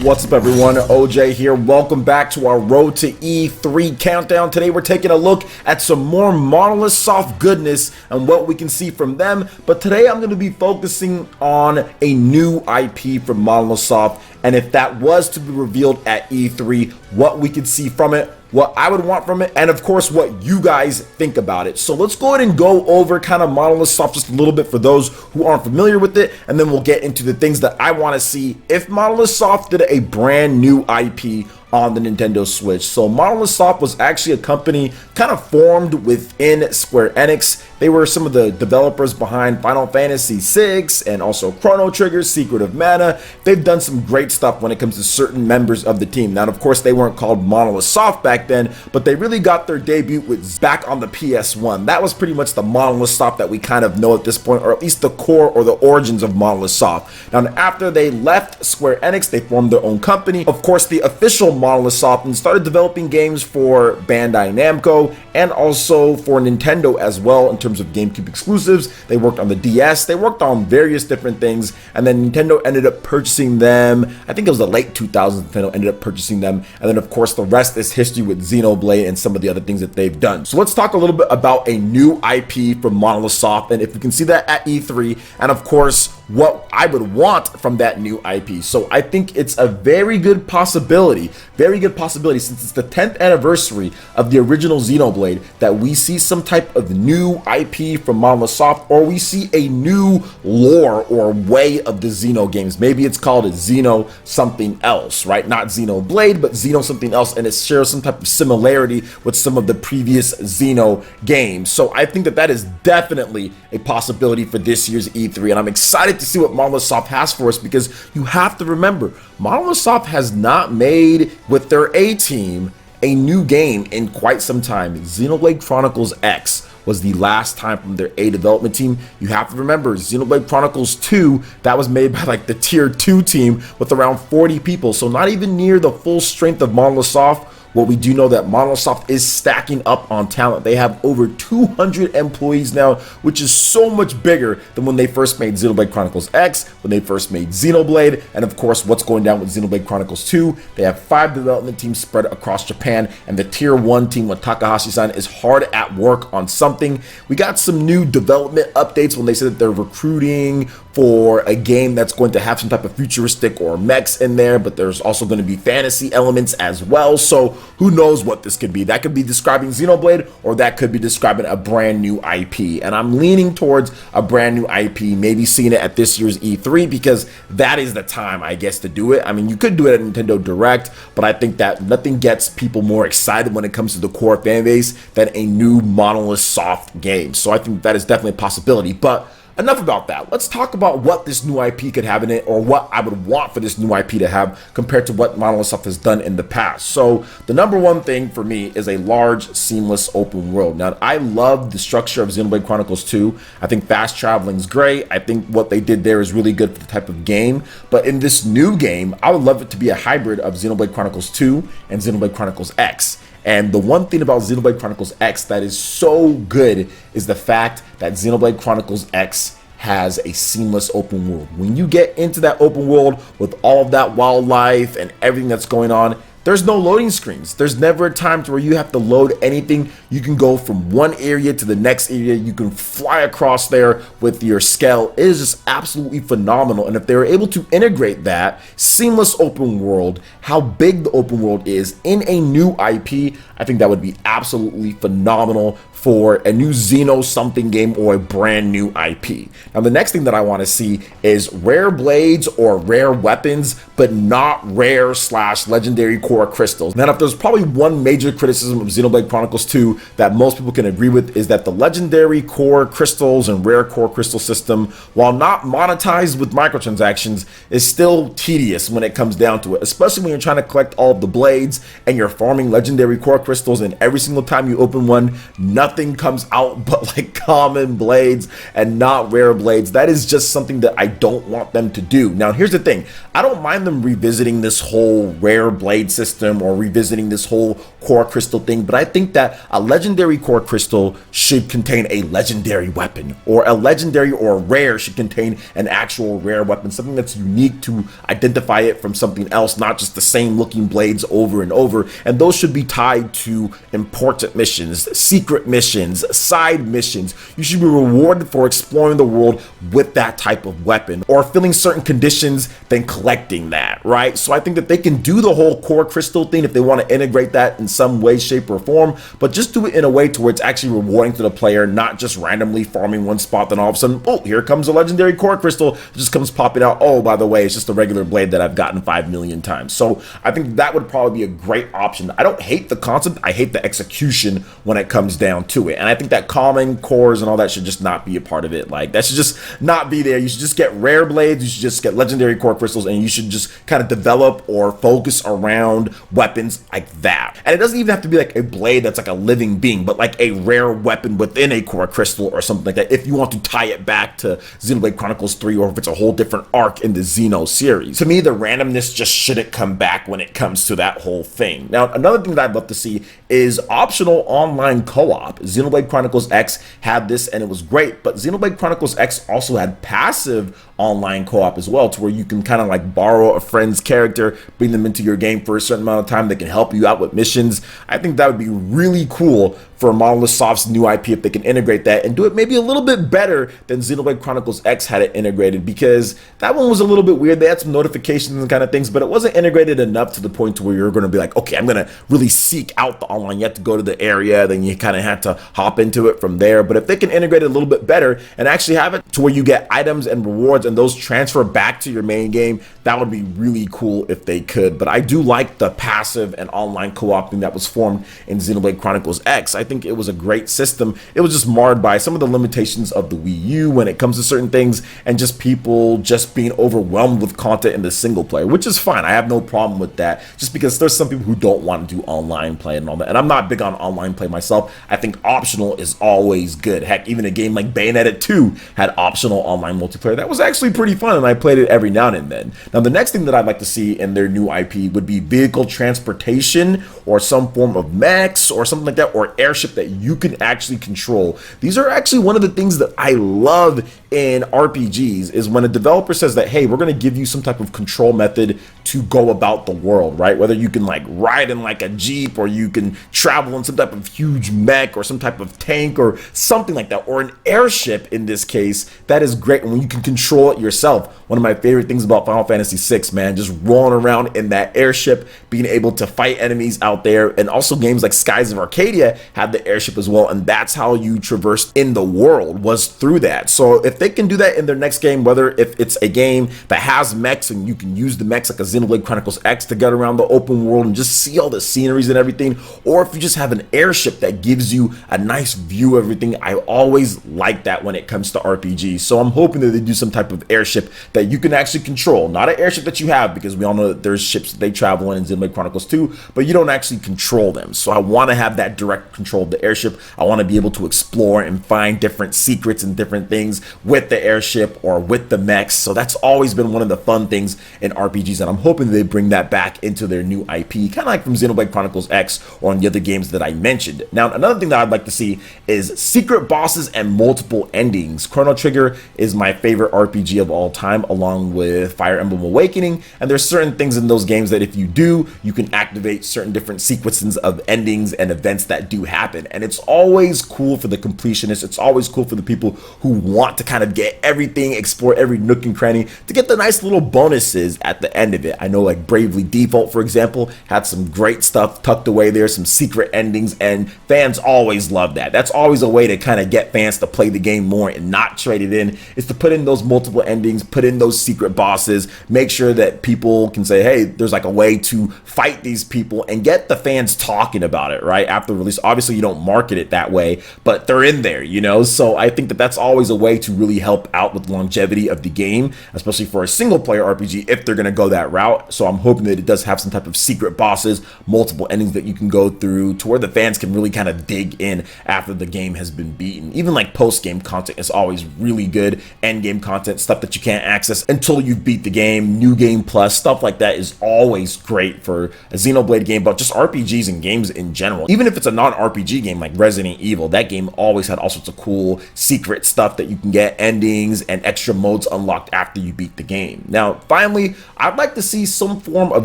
What's up, everyone? OJ here. Welcome back to our Road to E3 countdown. Today we're taking a look at some more Monolith Soft goodness and what we can see from them. But today I'm going to be focusing on a new IP from Monolith Soft, and if that was to be revealed at E3, what we could see from it, what I would want from it, and of course what you guys think about it. So let's go ahead and go over kind of Monolith Soft just a little bit for those who aren't familiar with it, and then we'll get into the things that I want to see if Monolith Soft did a brand new IP on the Nintendo Switch. So Monolith Soft was actually a company kind of formed within Square Enix. They were some of the developers behind Final Fantasy VI and also Chrono Trigger, Secret of Mana. They've done some great stuff when it comes to certain members of the team. Now, of course, they weren't called Monolith Soft back then, but they really got their debut with back on the PS1. That was pretty much the Monolith Soft that we kind of know at this point, or at least the core or the origins of Monolith Soft. Now, after they left Square Enix, they formed their own company. Of course, the official Monolith Soft, and started developing games for Bandai Namco and also for Nintendo as well in terms of GameCube exclusives. They worked on the DS, they worked on various different things, and then Nintendo ended up purchasing them. I think it was the late 2000s Nintendo ended up purchasing them, and then of course the rest is history with Xenoblade and some of the other things that they've done. So let's talk a little bit about a new IP from Monolith Soft, and if we can see that at E3, and of course what I would want from that new IP. So I think it's a very good possibility since it's the 10th anniversary of the original Xenoblade that we see some type of new IP from Monolith Soft, or we see a new lore or way of the Xeno games. Maybe it's called a Xeno something else, right? Not Xenoblade, but Xeno something else, and it shares some type of similarity with some of the previous Xeno games. So I think that is definitely a possibility for this year's E3, and I'm excited to see what Monolith Soft has for us, because you have to remember, Monolith Soft has not made with their A-team a new game in quite some time. Xenoblade Chronicles X was the last time from their A development team. You have to remember, Xenoblade Chronicles 2, that was made by like the tier 2 team with around 40 people, so not even near the full strength of Monolith Soft. What we do know that Monolith Soft is stacking up on talent. They have over 200 employees now, which is so much bigger than when they first made Xenoblade Chronicles X, when they first made Xenoblade, and of course what's going down with Xenoblade Chronicles 2. They have 5 development teams spread across Japan, and the tier 1 team with Takahashi-san is hard at work on something. We got some new development updates when they said that they're recruiting for a game that's going to have some type of futuristic or mechs in there, but there's also going to be fantasy elements as well. So who knows what this could be? That could be describing Xenoblade, or that could be describing a brand new IP. And I'm leaning towards a brand new IP, maybe seeing it at this year's E3, because that is the time, I guess, to do it. I mean, you could do it at Nintendo Direct, but I think that nothing gets people more excited when it comes to the core fan base than a new Monolith Soft game. So I think that is definitely a possibility. But enough about that. Let's talk about what this new IP could have in it, or what I would want for this new IP to have compared to what Monolith Soft has done in the past. So the number one thing for me is a large, seamless open world. Now, I love the structure of Xenoblade Chronicles 2. I think fast traveling is great. I think what they did there is really good for the type of game. But in this new game, I would love it to be a hybrid of Xenoblade Chronicles 2 and Xenoblade Chronicles X. And the one thing about Xenoblade Chronicles X that is so good is the fact that Xenoblade Chronicles X has a seamless open world. When you get into that open world with all of that wildlife and everything that's going on, there's no loading screens. There's never a time to where you have to load anything. You can go from one area to the next area. You can fly across there with your scale. It is just absolutely phenomenal. And if they were able to integrate that seamless open world, how big the open world is in a new IP, I think that would be absolutely phenomenal for a new Xeno something game or a brand new IP. Now, the next thing that I want to see is rare blades or rare weapons, but not rare / legendary core crystals. Now, if there's probably one major criticism of Xenoblade Chronicles 2 that most people can agree with, is that the legendary core crystals and rare core crystal system, while not monetized with microtransactions, is still tedious when it comes down to it, especially when you're trying to collect all of the blades and you're farming legendary core crystals, and every single time you open one, nothing comes out but like common blades and not rare blades. That is just something that I don't want them to do. Now, here's the thing. I don't mind them revisiting this whole rare blade system system or revisiting this whole core crystal thing, but I think that a legendary core crystal should contain a legendary weapon, or a legendary or a rare should contain an actual rare weapon, something that's unique to identify it from something else, not just the same looking blades over and over. And those should be tied to important missions, secret missions, side missions. You should be rewarded for exploring the world with that type of weapon, or filling certain conditions, then collecting that, right? So I think that they can do the whole core crystal thing if they want to integrate that in some way, shape, or form, but just do it in a way to where it's actually rewarding to the player, not just randomly farming one spot, then all of a sudden, oh, here comes a legendary core crystal, it just comes popping out. Oh, by the way, it's just a regular blade that I've gotten 5 million times. So I think that would probably be a great option. I don't hate the concept, I hate the execution when it comes down to it. And I think that common cores and all that should just not be a part of it. Like, that should just not be there. You should just get rare blades, you should just get legendary core crystals, and you should just kind of develop or focus around weapons like that. And it doesn't even have to be like a blade that's like a living being, but like a rare weapon within a core crystal or something like that, if you want to tie it back to Xenoblade Chronicles 3, or if it's a whole different arc in the Xeno series. To me, the randomness just shouldn't come back when it comes to that whole thing. Now, another thing that I'd love to see is optional online co-op. Xenoblade Chronicles X had this and it was great, but Xenoblade Chronicles X also had passive online co-op as well, to where you can kind of like borrow a friend's character, bring them into your game for a certain amount of time, that can help you out with missions. I think that would be really cool for Monolith Soft's new IP if they can integrate that and do it maybe a little bit better than Xenoblade Chronicles X had it integrated, because that one was a little bit weird. They had some notifications and kind of things, but it wasn't integrated enough to the point to where you're going to be like, okay, I'm going to really seek out the online. You have to go to the area, then you kind of had to hop into it from there. But if they can integrate it a little bit better and actually have it to where you get items and rewards and those transfer back to your main game, that would be really cool if they could. But I do like the passive and online co-op thing that was formed in Xenoblade Chronicles X. I think it was a great system. It was just marred by some of the limitations of the Wii U when it comes to certain things, and just people just being overwhelmed with content in the single player, which is fine. I have no problem with that, just because there's some people who don't want to do online play and all that, and I'm not big on online play myself. I think optional is always good. Heck, even a game like Bayonetta 2 had optional online multiplayer that was actually pretty fun, and I played it every now and then. Now, the next thing that I'd like to see in their new IP would be vehicle transportation, or some form of mechs or something like that, or airship that you can actually control. These are actually one of the things that I love in RPGs, is when a developer says that, hey, we're going to give you some type of control method to go about the world, right? Whether you can like ride in like a Jeep, or you can travel in some type of huge mech, or some type of tank, or something like that, or an airship in this case. That is great. And when you can control it yourself, one of my favorite things about Final Fantasy VI, man, just rolling around in that airship, being able to fight enemies out there. And also games like Skies of Arcadia had the airship as well, and that's how you traversed in the world, was through that. So if they can do that in their next game, whether if it's a game that has mechs and you can use the mechs like a Xenoblade Chronicles X to get around the open world and just see all the sceneries and everything, or if you just have an airship that gives you a nice view of everything, I always like that when it comes to RPGs. So I'm hoping that they do some type of airship that you can actually control, not an airship that you have, because we all know that there's ships that they travel in Xenoblade Chronicles 2, but you don't actually control them. So I want to have that direct control of the airship. I want to be able to explore and find different secrets and different things with the airship or with the mechs. So that's always been one of the fun things in RPGs, and I'm hoping they bring that back into their new IP, kind of like from Xenoblade Chronicles X or on the other games that I mentioned. Now, another thing that I'd like to see is secret bosses and multiple endings. Chrono Trigger is my favorite RPG of all time, along with Fire Emblem Awakening, and there's certain things in those games that if you do, you can activate certain different sequences of endings and events that do happen. And it's always cool for the completionists, it's always cool for the people who want to kind of get everything, explore every nook and cranny, to get the nice little bonuses at the end of it. I know like Bravely Default, for example, had some great stuff tucked away there, some secret endings, and fans always love that. That's always a way to kind of get fans to play the game more and not trade it in, is to put in those multiple endings, put in those secret bosses, make sure that people can say, hey, there's like a way to fight these people, and get the fans talking about it, right? After release, obviously you don't market it that way, but they're in there, you know? So I think that that's always a way to really help out with longevity of the game, especially for a single player RPG if they're going to go that route. So I'm hoping that it does have some type of secret bosses, multiple endings that you can go through to where the fans can really kind of dig in after the game has been beaten. Even like post-game content is always really good. End game content, stuff that you can't access until you beat the game, new game plus, stuff like that is always great for a Xenoblade game, but just RPGs and games in general. Even if it's a non-RPG game like Resident Evil, that game always had all sorts of cool secret stuff that you can get, endings and extra modes unlocked after you beat the game. Now, finally, I'd like to see some form of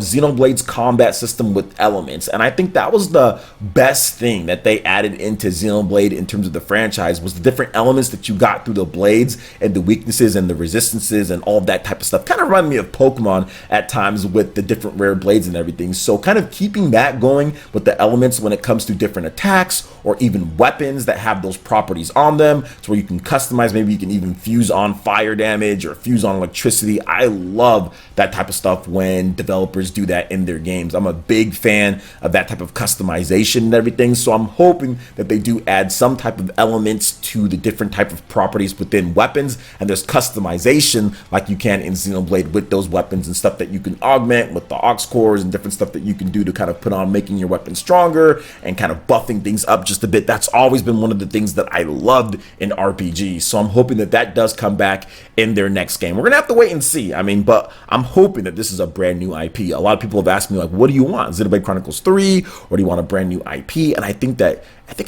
Xenoblade's combat system with elements, and I think that was the best thing that they added into Xenoblade in terms of the franchise, was the different elements that you got through the blades and the weaknesses and the resistances and all of that type of stuff. Kind of reminded me of Pokemon at times with the different rare blades and everything. So kind of keeping that going with the elements when it comes to different attacks or even weapons that have those properties on them, to where you can customize. Maybe you can even fuse on fire damage or fuse on electricity. I love that type of stuff when developers do that in their games. I'm a big fan of that type of customization and everything, so I'm hoping that they do add some type of elements to the different type of properties within weapons, and there's customization like you can in Xenoblade with those weapons and stuff that you can augment with the aux cores and different stuff that you can do to kind of put on, making your weapon stronger and kind of buffing things up just a bit. That's always been one of the things that I loved in RPGs, so I'm hoping that that does come back in their next game. We're gonna have to wait and see. I mean, but I'm hoping that this is a brand new IP. A lot of people have asked me, like, what do you want? Xenoblade Chronicles 3, or do you want a brand new IP? And I think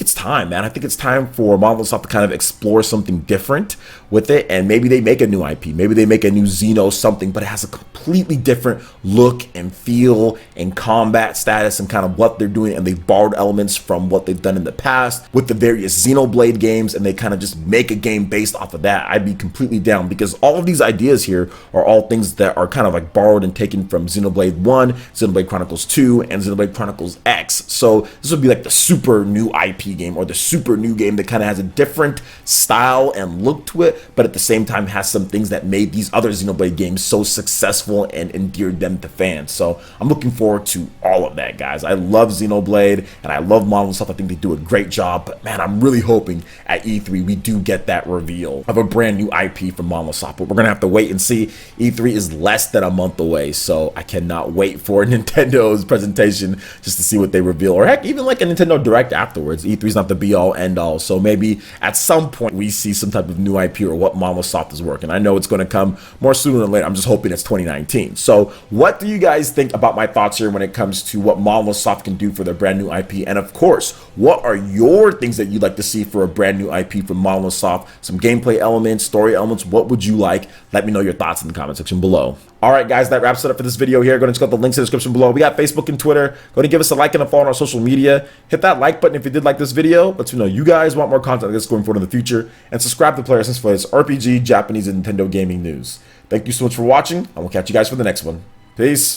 it's time, man. I think it's time for Monolith Soft to kind of explore something different with it, and maybe they make a new IP. Maybe they make a new Xeno something, but it has a completely different look and feel and combat status and kind of what they're doing, and they've borrowed elements from what they've done in the past with the various Xenoblade games, and they kind of just make a game based off of that. I'd be completely down, because all of these ideas here are all things that are kind of like borrowed and taken from Xenoblade 1, Xenoblade Chronicles 2, and Xenoblade Chronicles X. So this would be like the super new IP game, or the super new game that kind of has a different style and look to it, but at the same time has some things that made these other Xenoblade games so successful and endeared them to fans. So I'm looking forward to all of that, guys. I love Xenoblade and I love Monolith Soft. I think they do a great job, but man, I'm really hoping at E3 we do get that reveal of a brand new IP from Monolith Soft, but we're gonna have to wait and see. E3 is less than a month away, so I cannot wait for Nintendo's presentation just to see what they reveal, or heck, even like a Nintendo Direct afterwards. E3 is not the be all end all, so maybe at some point we see some type of new IP or what Monolith Soft is working. I know it's going to come more sooner than later. I'm just hoping it's 2019. So what do you guys think about my thoughts here when it comes to what Monolith Soft can do for their brand new IP? And of course, what are your things that you'd like to see for a brand new IP from Monolith Soft? Some gameplay elements, story elements, what would you like? Let me know your thoughts in the comment section below. All right, guys, that wraps it up for this video here. Go and check out the links in the description below. We got Facebook and Twitter. Go ahead and give us a like and a follow on our social media. Hit that like button if you did like this video. Let me know you guys want more content like this going forward in the future. And subscribe to PlayerEssence for this RPG, Japanese, and Nintendo gaming news. Thank you so much for watching, and we'll catch you guys for the next one. Peace.